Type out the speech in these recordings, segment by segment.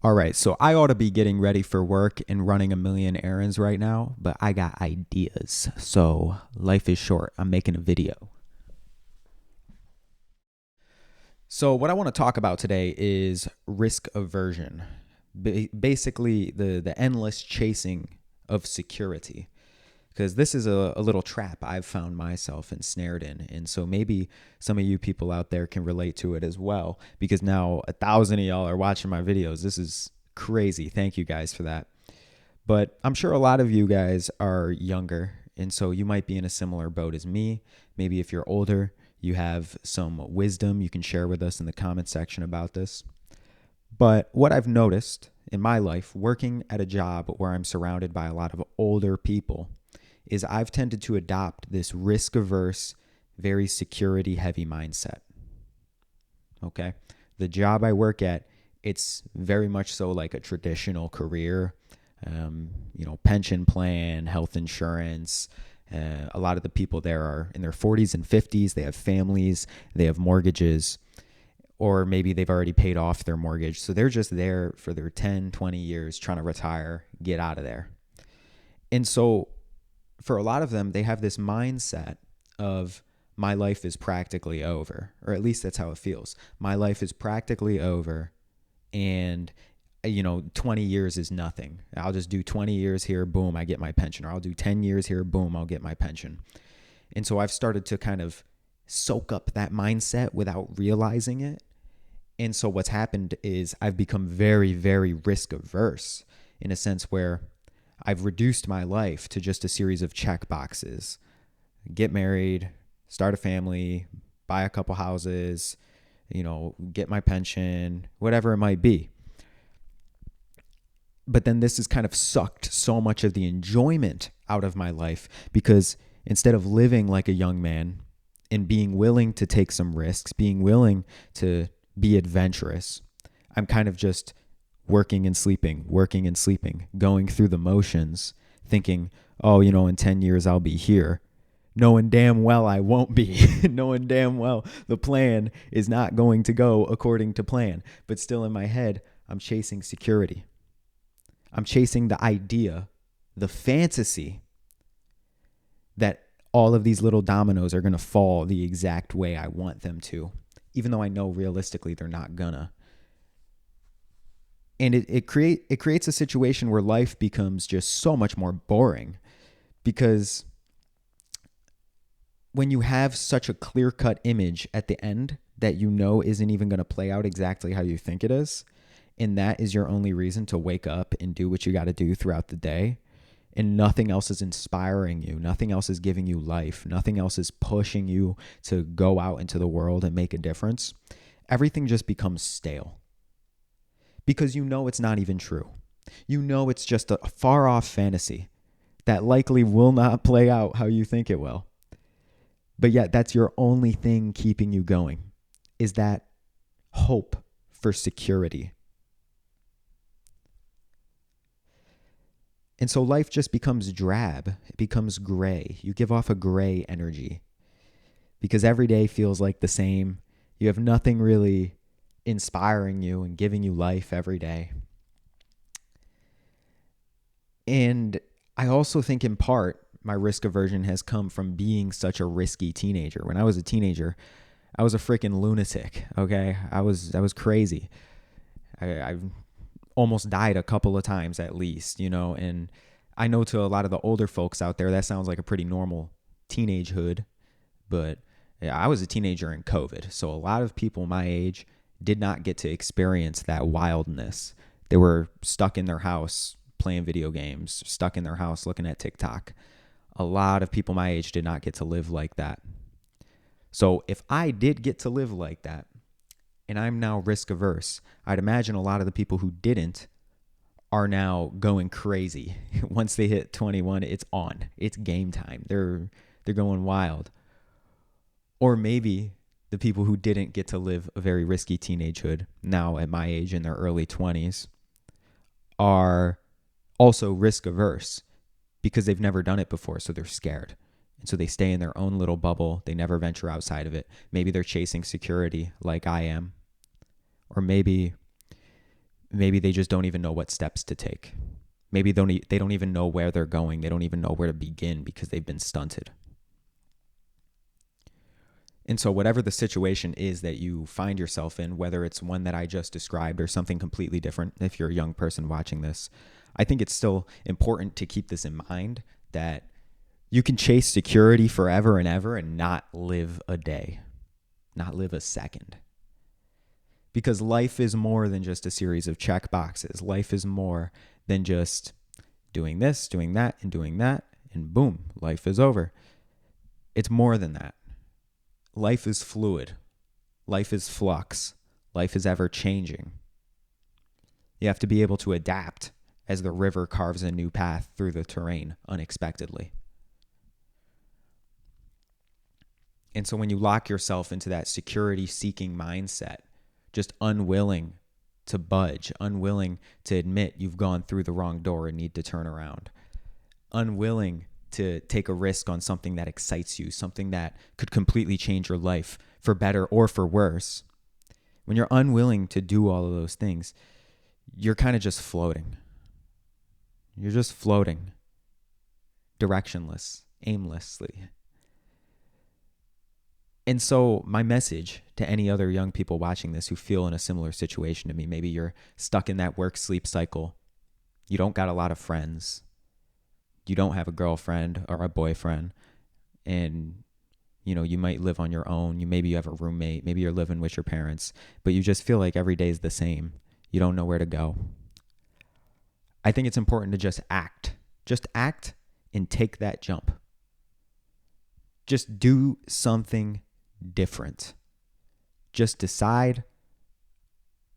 All right, so I ought to be getting ready for work and running a million errands right now, but I got ideas. So life is short. I'm making a video. So, what I want to talk about today is risk aversion. Basically, the endless chasing of security. Because this is a little trap I've found myself ensnared in. And so maybe some of you people out there can relate to it as well. Because now 1,000 of y'all are watching my videos. This is crazy. Thank you guys for that. But I'm sure a lot of you guys are younger. And so you might be in a similar boat as me. Maybe if you're older, you have some wisdom you can share with us in the comment section about this. But what I've noticed in my life, working at a job where I'm surrounded by a lot of older people, is I've tended to adopt this risk averse, very security heavy mindset. Okay. The job I work at, it's very much so like a traditional career, pension plan, health insurance. A lot of the people there are in their 40s and 50s. They have families, they have mortgages, or maybe they've already paid off their mortgage. So they're just there for their 10, 20 years trying to retire, get out of there. And so for a lot of them, they have this mindset of my life is practically over, or at least that's how it feels. My life is practically over, and 20 years is nothing. I'll just do 20 years here, boom, I get my pension. Or I'll do 10 years here, boom, I'll get my pension. And so I've started to kind of soak up that mindset without realizing it. And so what's happened is I've become very, very risk averse in a sense where I've reduced my life to just a series of check boxes. Get married, start a family, buy a couple houses, get my pension, whatever it might be. But then this has kind of sucked so much of the enjoyment out of my life because instead of living like a young man and being willing to take some risks, being willing to be adventurous, I'm kind of just working and sleeping, going through the motions, thinking, oh, in 10 years I'll be here, knowing damn well I won't be, knowing damn well the plan is not going to go according to plan. But still in my head, I'm chasing security. I'm chasing the idea, the fantasy that all of these little dominoes are going to fall the exact way I want them to, even though I know realistically they're not gonna. And it creates a situation where life becomes just so much more boring because when you have such a clear-cut image at the end that isn't even going to play out exactly how you think it is, and that is your only reason to wake up and do what you got to do throughout the day, and nothing else is inspiring you, nothing else is giving you life, nothing else is pushing you to go out into the world and make a difference, everything just becomes stale. Because it's not even true. It's just a far off fantasy that likely will not play out how you think it will. But yet that's your only thing keeping you going, is that hope for security. And so life just becomes drab. It becomes gray. You give off a gray energy because every day feels like the same. You have nothing really inspiring you and giving you life every day. And I also think in part my risk aversion has come from being such a risky teenager. When I was a teenager, I was a freaking lunatic, okay? I was crazy. I've almost died a couple of times at least, and I know to a lot of the older folks out there, that sounds like a pretty normal teenagehood, but yeah, I was a teenager in COVID. So a lot of people my age did not get to experience that wildness. They were stuck in their house playing video games, stuck in their house looking at TikTok. A lot of people my age did not get to live like that. So if I did get to live like that, and I'm now risk averse, I'd imagine a lot of the people who didn't are now going crazy. Once they hit 21, it's on. It's game time. They're going wild. Or maybe the people who didn't get to live a very risky teenagehood, now at my age in their early 20s, are also risk averse because they've never done it before, so they're scared. And so they stay in their own little bubble. They never venture outside of it. Maybe they're chasing security like I am. Or maybe maybe they just don't even know what steps to take. Maybe they don't even know where they're going. They don't even know where to begin because they've been stunted. And so whatever the situation is that you find yourself in, whether it's one that I just described or something completely different, if you're a young person watching this, I think it's still important to keep this in mind, that you can chase security forever and ever and not live a day, not live a second. Because life is more than just a series of check boxes. Life is more than just doing this, doing that, and boom, life is over. It's more than that. Life is fluid. Life is flux. Life is ever changing. You have to be able to adapt as the river carves a new path through the terrain unexpectedly. And so when you lock yourself into that security-seeking mindset, just unwilling to budge, unwilling to admit you've gone through the wrong door and need to turn around, unwilling to take a risk on something that excites you, something that could completely change your life for better or for worse, when you're unwilling to do all of those things, you're kind of just floating. You're just floating, directionless, aimlessly. And so my message to any other young people watching this who feel in a similar situation to me, maybe you're stuck in that work-sleep cycle, you don't got a lot of friends, you don't have a girlfriend or a boyfriend, and you might live on your own, maybe you have a roommate, maybe you're living with your parents, but you just feel like every day is the same. You don't know where to go. I think it's important to just act and take that jump. Just do something different. Just decide,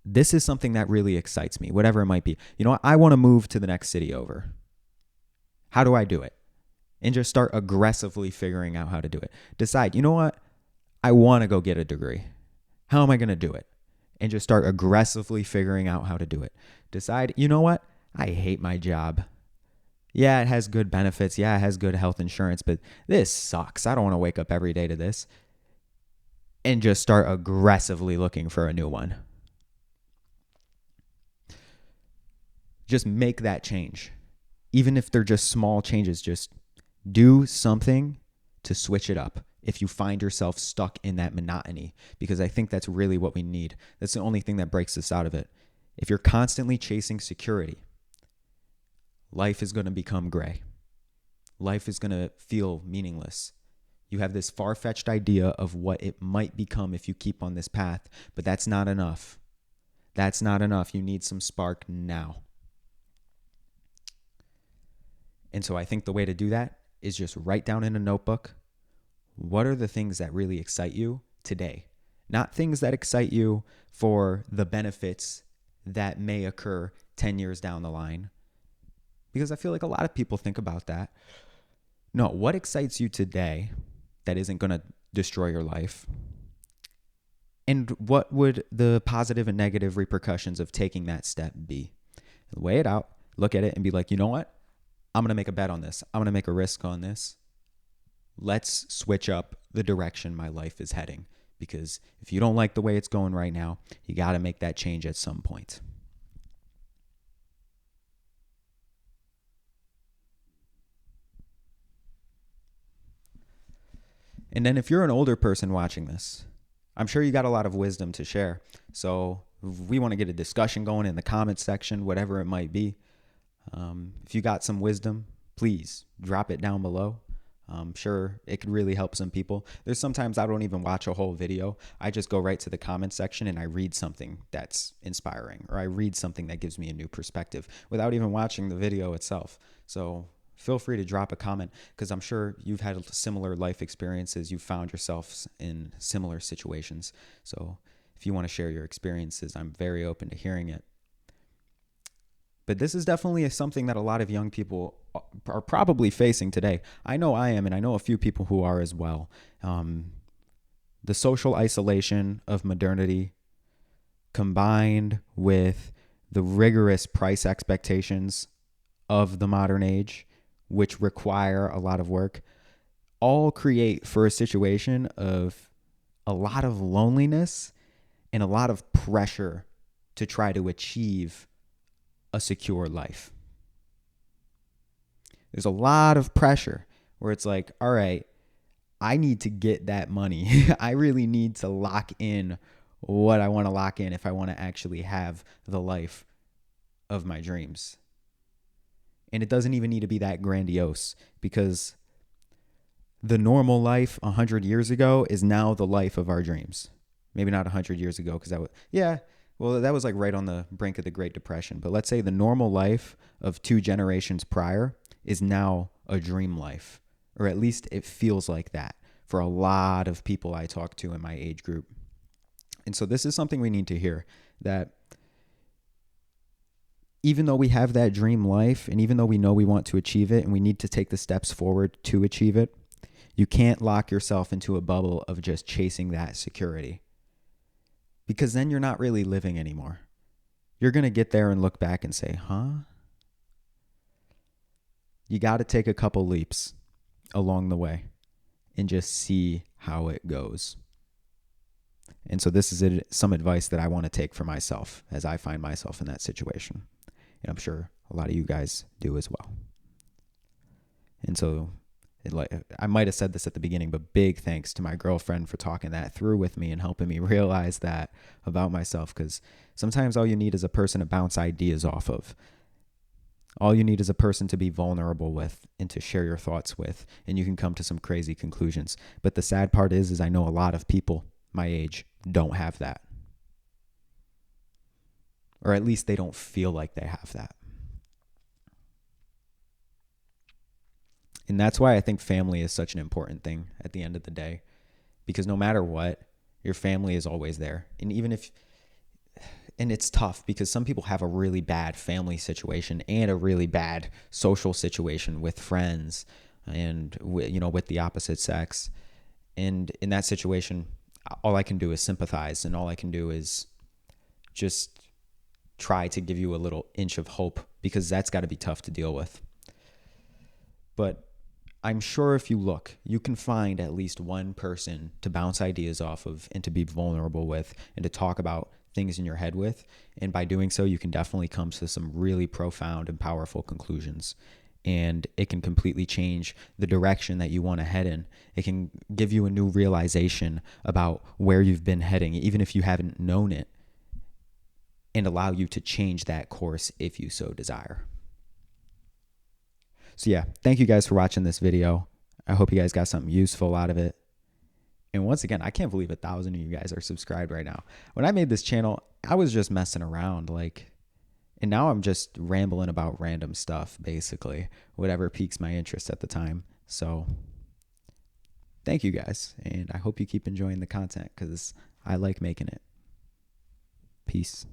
this is something that really excites me, whatever it might be. I want to move to the next city over. How do I do it? And just start aggressively figuring out how to do it. Decide, I want to go get a degree. How am I going to do it? And just start aggressively figuring out how to do it. Decide, I hate my job. Yeah, it has good benefits. Yeah, it has good health insurance, but this sucks. I don't want to wake up every day to this. And just start aggressively looking for a new one. Just make that change. Even if they're just small changes, just do something to switch it up if you find yourself stuck in that monotony, because I think that's really what we need. That's the only thing that breaks us out of it. If you're constantly chasing security, life is going to become gray. Life is going to feel meaningless. You have this far-fetched idea of what it might become if you keep on this path, but that's not enough. That's not enough. You need some spark now. And so I think the way to do that is just write down in a notebook, what are the things that really excite you today? Not things that excite you for the benefits that may occur 10 years down the line. Because I feel like a lot of people think about that. No, what excites you today that isn't going to destroy your life? And what would the positive and negative repercussions of taking that step be? Weigh it out, look at it, and be like, you know what? I'm going to make a bet on this. I'm going to make a risk on this. Let's switch up the direction my life is heading. Because if you don't like the way it's going right now, you got to make that change at some point. And then if you're an older person watching this, I'm sure you got a lot of wisdom to share. So we want to get a discussion going in the comments section, whatever it might be. If you got some wisdom, please drop it down below. I'm sure it could really help some people. There's sometimes I don't even watch a whole video. I just go right to the comment section and I read something that's inspiring, or I read something that gives me a new perspective without even watching the video itself. So feel free to drop a comment, because I'm sure you've had similar life experiences. You've found yourselves in similar situations. So if you want to share your experiences, I'm very open to hearing it. But this is definitely something that a lot of young people are probably facing today. I know I am, and I know a few people who are as well. The social isolation of modernity combined with the rigorous price expectations of the modern age, which require a lot of work, all create for a situation of a lot of loneliness and a lot of pressure to try to achieve a secure life. There's a lot of pressure where it's like, all right, I need to get that money. I really need to lock in what I want to lock in if I want to actually have the life of my dreams. And it doesn't even need to be that grandiose, because the normal life 100 years ago is now the life of our dreams. Maybe not 100 years ago, because that was like right on the brink of the Great Depression. But let's say the normal life of 2 generations prior is now a dream life, or at least it feels like that for a lot of people I talk to in my age group. And so this is something we need to hear, that even though we have that dream life, and even though we know we want to achieve it and we need to take the steps forward to achieve it, you can't lock yourself into a bubble of just chasing that security, because then you're not really living anymore. You're going to get there and look back and say, huh? You got to take a couple leaps along the way and just see how it goes. And so this is some advice that I want to take for myself as I find myself in that situation. And I'm sure a lot of you guys do as well. And so I might have said this at the beginning, but big thanks to my girlfriend for talking that through with me and helping me realize that about myself, because sometimes all you need is a person to bounce ideas off of. All you need is a person to be vulnerable with and to share your thoughts with, and you can come to some crazy conclusions. But the sad part is I know a lot of people my age don't have that. Or at least they don't feel like they have that. And that's why I think family is such an important thing at the end of the day, because no matter what, your family is always there. And it's tough because some people have a really bad family situation and a really bad social situation with friends and, with the opposite sex. And in that situation, all I can do is sympathize, and all I can do is just try to give you a little inch of hope, because that's got to be tough to deal with. But I'm sure if you look, you can find at least one person to bounce ideas off of and to be vulnerable with and to talk about things in your head with. And by doing so, you can definitely come to some really profound and powerful conclusions. And it can completely change the direction that you want to head in. It can give you a new realization about where you've been heading, even if you haven't known it, and allow you to change that course if you so desire. So yeah, thank you guys for watching this video. I hope you guys got something useful out of it. And once again, I can't believe 1,000 of you guys are subscribed right now. When I made this channel, I was just messing around, and now I'm just rambling about random stuff, basically, whatever piques my interest at the time. So thank you guys, and I hope you keep enjoying the content, because I like making it. Peace.